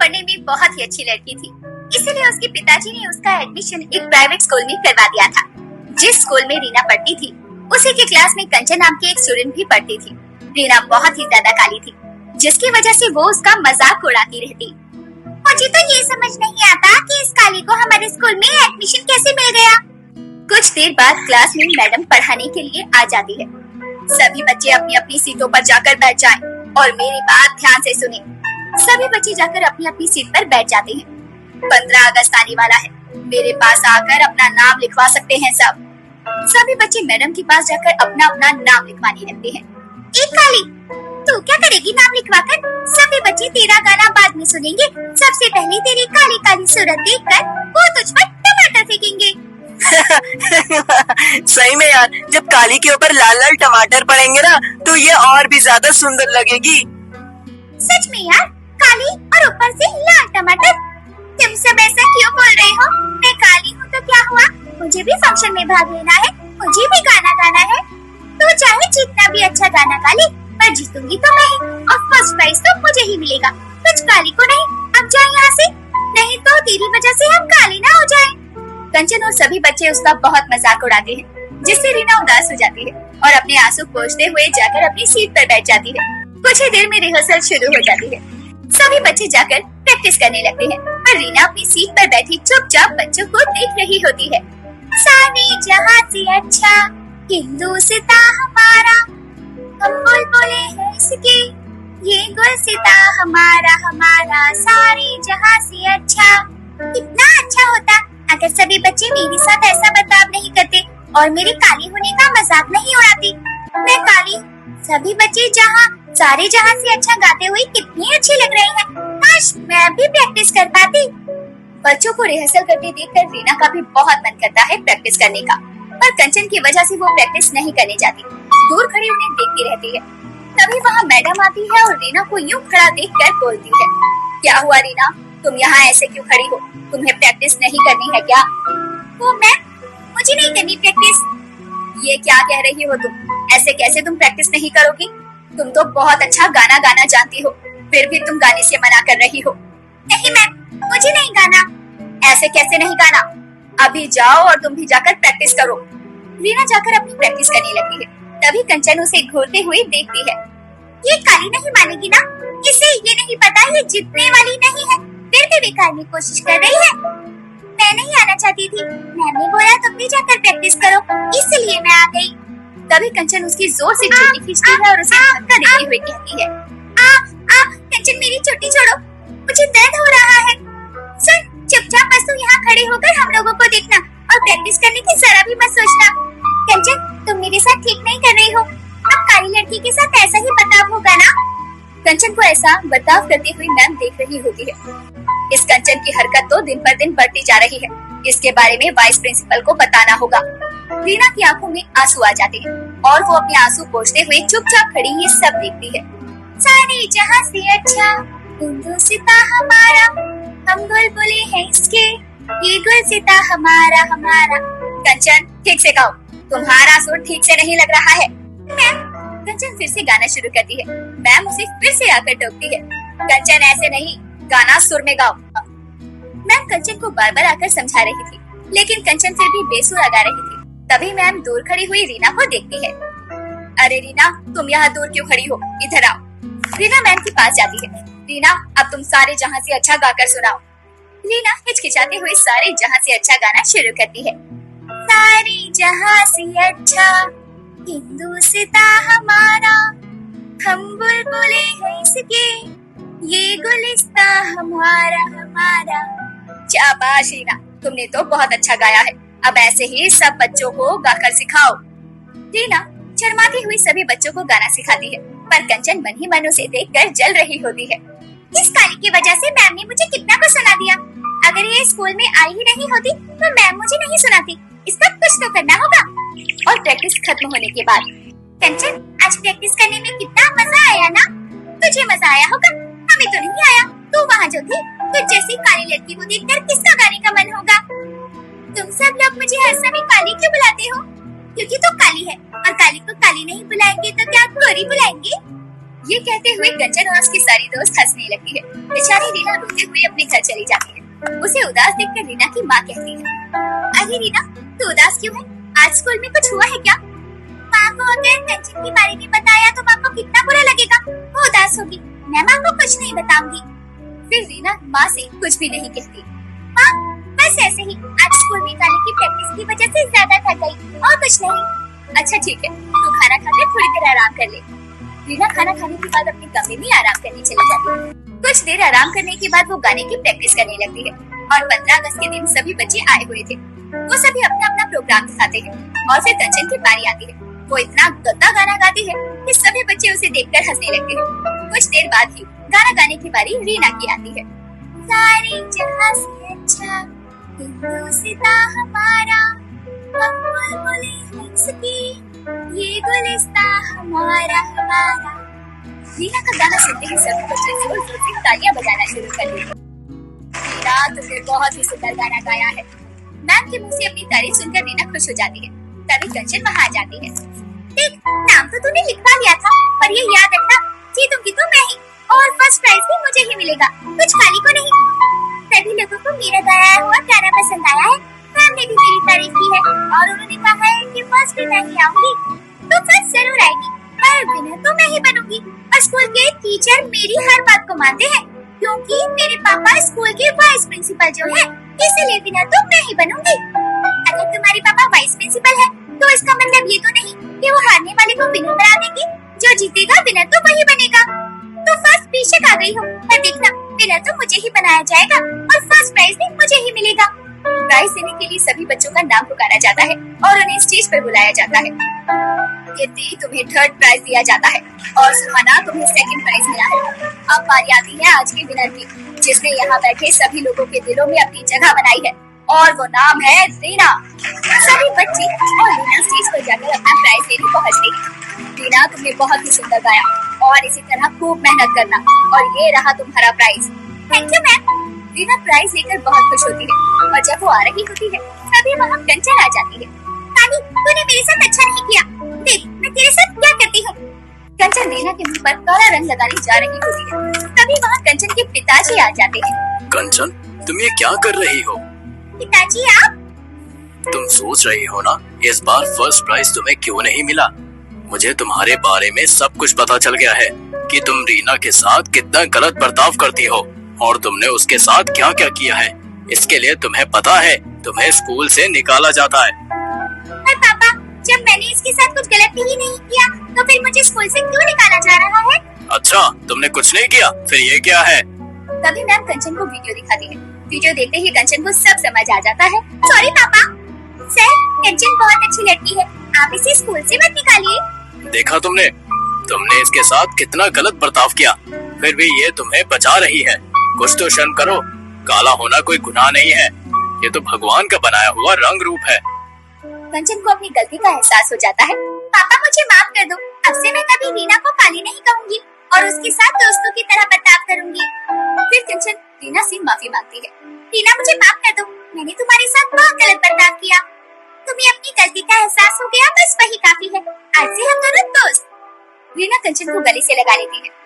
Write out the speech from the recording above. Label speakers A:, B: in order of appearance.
A: पढ़ने में बहुत ही अच्छी लड़की थी, इसीलिए उसके पिताजी ने उसका एडमिशन एक प्राइवेट स्कूल में करवा दिया था। जिस स्कूल में रीना पढ़ती थी उसी के क्लास में कंचन नाम की एक स्टूडेंट भी पढ़ती थी। रीना बहुत ही ज्यादा काली थी, जिसकी वजह से वो उसका मजाक उड़ाती रहती। मुझे तो ये समझ नहीं आता कि इस काली को हमारे स्कूल में एडमिशन कैसे मिल गया। कुछ देर बाद क्लास में मैडम पढ़ाने के लिए आ जाती है। सभी बच्चे अपनी अपनी सीटों पर जाकर बैठ जाएं और मेरी बात ध्यान से सुने। सभी बच्चे जाकर अपनी अपनी सीट पर बैठ जाते हैं। 15 अगस्त आने वाला है, मेरे पास आकर अपना नाम लिखवा सकते हैं सब। सभी बच्चे मैडम के पास जाकर अपना अपना नाम लिखवाने लगते हैं। एक काली, तू क्या करेगी नाम लिखवाकर? सभी बच्चे तेरा गाना बाद में सुनेंगे, सबसे पहले तेरी काली काली सूरत देखकर वो तुझ पर टमाटर फेंकेंगे।
B: सही में यार, जब काली के ऊपर लाल लाल टमाटर पड़ेंगे ना तो ये और भी ज्यादा सुंदर लगेगी।
A: सच में यार, काली और ऊपर से लाल टमाटर। तुम सब ऐसा क्यों बोल रहे हो? मैं काली हूँ तो क्या हुआ? मुझे भी फंक्शन में भाग लेना है, मुझे भी गाना गाना है। तो चाहे जितना भी अच्छा गाना गा ले, पर जीतूंगी तो मैं ही और फर्स्ट प्राइज तो मुझे ही मिलेगा, कुछ काली को नहीं। अब जा यहाँ से, नहीं तो तेरी वजह से हम काली ना हो जाएं। कंचन और सभी बच्चे उसका बहुत मजाक उड़ाते हैं, जिससे रीना उदास हो जाती है और अपने आंसू पोंछते हुए जाकर अपनी सीट पर बैठ जाती है। कुछ ही देर में रिहर्सल शुरू हो जाती है। सभी बच्चे जाकर प्रैक्टिस करने लगते हैं, पर रीना अपनी सीट पर बैठी चुपचाप बच्चों को देख रही होती है। सारे जहां से अच्छा हिंदुस्ता हमारा, हम बुलबुले हैं इसके, ये गुलसिता हमारा हमारा, सारे जहां से अच्छा। कितना अच्छा होता अगर सभी बच्चे मेरे साथ ऐसा बर्ताव नहीं करते और मेरे काली होने का मजाक नहीं उड़ाती। मैं काली, सभी बच्चे सारे जहां से अच्छा गाते हुए कितनी अच्छी लग रही हैं। काश मैं भी प्रैक्टिस कर पाती। बच्चों को रिहर्सल करते देखकर रीना का भी बहुत मन करता है प्रैक्टिस करने का, पर कंचन की वजह से वो प्रैक्टिस नहीं करने जाती, दूर खड़ी उन्हें देखती रहती है। तभी वहाँ मैडम आती है और रीना को यूं खड़ा देखकर बोलती है, क्या हुआ रीना, तुम यहाँ ऐसे क्यों खड़ी हो? तुम्हें प्रैक्टिस नहीं करनी है क्या? वो मैम, मुझे नहीं करनी प्रैक्टिस। ये क्या कह रही हो तुम? ऐसे कैसे तुम प्रैक्टिस नहीं करोगी? तुम तो बहुत अच्छा गाना गाना जानती हो, फिर भी तुम गाने से मना कर रही हो। नहीं मैम, मुझे नहीं गाना। ऐसे कैसे नहीं गाना? अभी जाओ और तुम भी जाकर प्रैक्टिस करो। रीना जाकर अपनी प्रैक्टिस करने लगती है। तभी कंचन उसे घूरते हुए देखती है। ये काली नहीं मानेगी ना? इसे ये नहीं पता ये जीतने वाली नहीं है, फिर भी बेकार में कोशिश कर रही है। मैं नहीं आना चाहती थी, मैंने बोला तुम भी जाकर प्रैक्टिस करो, इसलिए मैं आ गई। तभी कंचन उसकी जोर से चुन्नी खींचती है और उसे धक्का देती हुई कहती है, कंचन मेरी चोटी छोड़ो, मुझे दर्द हो रहा है। सुन, चुपचाप बस तू यहाँ खड़े होकर हम लोगों को देखना और प्रैक्टिस करने की जरा भी मत सोचना। कंचन, तुम मेरे साथ ठीक नहीं कर रही हो, अब काली लड़की के साथ ऐसा ही बर्ताव होगा ना? कंचन को ऐसा बर्ताव करती हुई मैम देख रही होती है। इस कंचन की हरकत तो दिन पर दिन बढ़ती जा रही है, इसके बारे में वाइस प्रिंसिपल को बताना होगा। रीना की आंखों में आंसू आ जाते हैं और वो अपने आंसू पोंछते हुए चुपचाप खड़ी ये सब देखती है। सारे जहां से अच्छा हिंदुस्ता हमारा, हम बुलबुले हैं इसके, ये गुलसिता हमारा हमारा। कंचन, ठीक से गाओ, तुम्हारा सुर ठीक से नहीं लग रहा है। मैम, कंचन फिर से गाना शुरू करती है। मैम उसे फिर से आकर टोकती है, कंचन ऐसे नहीं, गाना सुर में गाओ। मैम कंचन को बार बार आकर समझा रही थी, लेकिन कंचन फिर भी बेसुर लगा रही थी। तभी मैम दूर खड़ी हुई रीना को देखती है। अरे रीना, तुम यहाँ दूर क्यों खड़ी हो? इधर आओ। रीना मैम के पास जाती है। रीना, अब तुम सारे जहां से अच्छा गाकर सुनाओ। रीना हिचकिचाते हुए सारे जहां से अच्छा गाना शुरू करती है। सारे जहां से अच्छा हिंदुस्ता हमारा, हम बुलबुले हैं इसके, ये गुलिस्ता हमारा हमारा। शाबाश रीना, तुमने तो बहुत अच्छा गाया है, अब ऐसे ही सब बच्चों को गाकर सिखाओ। रीना शर्माती हुई सभी बच्चों को गाना सिखाती है, पर कंचन मन ही मन उसे देखकर जल रही होती है। इस काली की वजह से मैम ने मुझे कितना कुछ सुना दिया। अगर ये स्कूल में आई ही नहीं होती तो मैम मुझे नहीं सुनाती। इसका कुछ तो करना होगा। और प्रैक्टिस खत्म होने के बाद, कंचन, आज प्रैक्टिस करने में कितना मजा आया ना? तुझे मजा आया होगा, हमें तो नहीं आया। तू वहाँ जो थी, तुझ जैसी काली लड़की को देखकर किसका गाने का मन होगा? तुम सब लोग मुझे हर समय काली क्यों बुलाते हो? क्योंकि तू काली है, और काली को काली नहीं बुलाएंगे तो क्या गोरी बुलाएंगे? ये कहते हुए कंचन और उसकी सारी दोस्त हंसने लगती है। बेचारी रीना रोते हुए अपने घर चली जाती है। उसे उदास देखकर रीना की माँ कहती है, अरे रीना, तू उदास क्यों है? आज स्कूल में कुछ हुआ है क्या? माँ को अगर कंचन के बारे में बताया तो माँ को कितना बुरा लगेगा, वो उदास होगी। मैं माँ को कुछ नहीं बताऊंगी। फिर रीना माँ से कुछ भी नहीं कहती। माँ, बस ऐसे ही, आज स्कूल में गाने की प्रैक्टिस की वजह से ज्यादा थक गई और कुछ नहीं। अच्छा ठीक है, तू खाना खाकर थोड़ी देर आराम कर ले। रीना खाना खाने के बाद अपने कमरे में आराम करने चली जाती है। कुछ देर आराम करने के बाद वो गाने की प्रैक्टिस करने लगती है और 15 अगस्त के दिन सभी बच्चे आए हुए थे। वो सभी अपना अपना प्रोग्राम दिखाते हैं और फिर कंचन की बारी आती है। वो इतना गंदा गाना गाती है कि सभी बच्चे उसे देखकर हंसने लगते हैं। कुछ देर बाद ही गाना गाने की बारी रीना की आती है। सारे जहां से अच्छा हिंदुस्तां हमारा, हम बुलबुलें हैं इसकी, ये गुलिस्तां हमारा हमारा। रीना का गाना सुनते ही सभी बच्चे जोर जोर से तालियां बजाना शुरू कर देते। रीना, तुमने बहुत ही सुंदर गाना गाया है। मैम के मुंह से अपनी तारीफ सुनकर रीना खुश हो जाती है। तभी कंचन वहाँ आ जाती है। देख, नाम तो तूने लिखवा लिया था, पर ये याद रखना, जीतूंगी तो मैं ही और फर्स्ट प्राइज भी मुझे ही मिलेगा, कुछ काली को नहीं। सभी लोगों को मेरा गाया हुआ गाना पसंद आया है। मैम ने भी मेरी तारीफ की है और उन्होंने कहा है कि फर्स्ट भी मैं ही आऊंगी। तो फर्स्ट जरूर आएगी, पर विनर तो मैं ही बनूंगी। और स्कूल के टीचर मेरी हर बात को मानते हैं, क्योंकि मेरे पापा स्कूल के वाइस प्रिंसिपल जो है, इसीलिए विनर तो मैं ही बनूंगी। अगर तुम्हारे पापा वाइस प्रिंसिपल है, तो इसका मतलब ये तो नहीं कि वो हारने वाले को विनर बना देंगे। जो जीतेगा विनर तो वही बनेगा। तो फर्स्ट बेशक आ गई हो, पर देखना, विनर तो मुझे ही बनाया जाएगा और फर्स्ट प्राइज भी मुझे ही मिलेगा। प्राइज देने के लिए सभी बच्चों का नाम पुकारा जाता है और उन्हें स्टेज पर बुलाया जाता है। कीर्ति, तुम्हें थर्ड प्राइज दिया जाता है और सुहाना, तुम्हें सेकंड प्राइज मिला है। अब बारी आती है आज के विनर की, जिसने यहाँ बैठे सभी लोगों के दिलों में अपनी जगह बनाई है, और वो नाम है रीना। सभी बच्चे और रीना स्टेज पर जाकर अपना प्राइज लेने पहुँचते हैं। रीना, तुमने बहुत ही सुंदर गाया और इसी तरह खूब मेहनत करना, और ये रहा तुम्हारा prize. Thank you ma'am. Reena prize लेकर बहुत खुश होती है और जब वो आ रही होती है तभी वहाँ कंचन आ जाती है। काली, तूने मेरे साथ अच्छा नहीं किया, देख मैं तेरे साथ क्या करती हूँ। कंचन रीना के मुंह पर काला रंग लगाने जा रही होती है, तभी वहाँ कंचन के पिताजी आ जाते हैं।
C: कंचन, तुम ये क्या कर रही हो?
A: पिताजी, आप?
C: तुम सोच रही हो ना इस बार फर्स्ट प्राइज तुम्हें क्यों नहीं मिला? मुझे तुम्हारे बारे में सब कुछ पता चल गया है कि तुम रीना के साथ कितना गलत बर्ताव करती हो और तुमने उसके साथ क्या क्या किया है। इसके लिए तुम्हें पता है, तुम्हें स्कूल से निकाला जाता है।
A: पर पापा, जब मैंने इसके साथ कुछ गलत ही नहीं किया, तो फिर मुझे स्कूल से क्यों निकाला जा रहा है?
C: अच्छा, तुमने कुछ नहीं किया, फिर ये क्या है?
A: तभी मैम कंचन को वीडियो दिखाती है। वीडियो देखते ही कंचन को सब समझ आ जाता है। सॉरी पापा। सर, कंचन बहुत अच्छी लड़की है, आप इसे स्कूल से मत निकालिए।
C: देखा तुमने इसके साथ कितना गलत बर्ताव किया, फिर भी ये तुम्हें बचा रही है। कुछ तो शर्म करो। काला होना कोई गुनाह नहीं है, ये तो भगवान का बनाया हुआ रंग रूप है।
A: कंचन को अपनी गलती का एहसास हो जाता है। पापा, मुझे माफ कर दो, अब से मैं कभी रीना को काली नहीं कहूंगी और उसके साथ दोस्तों की तरह बर्ताव करूंगी। फिर कंचन रीना से माफी मांगती है। रीना, मुझे माफ कर दो, मैंने तुम्हारे साथ बहुत गलत बर्ताव किया। तुम्हें अपनी गलती का एहसास हो गया, बस वही काफी है। आज से हम दोनों दोस्त। रीना कंचन को गले से लगा लेती है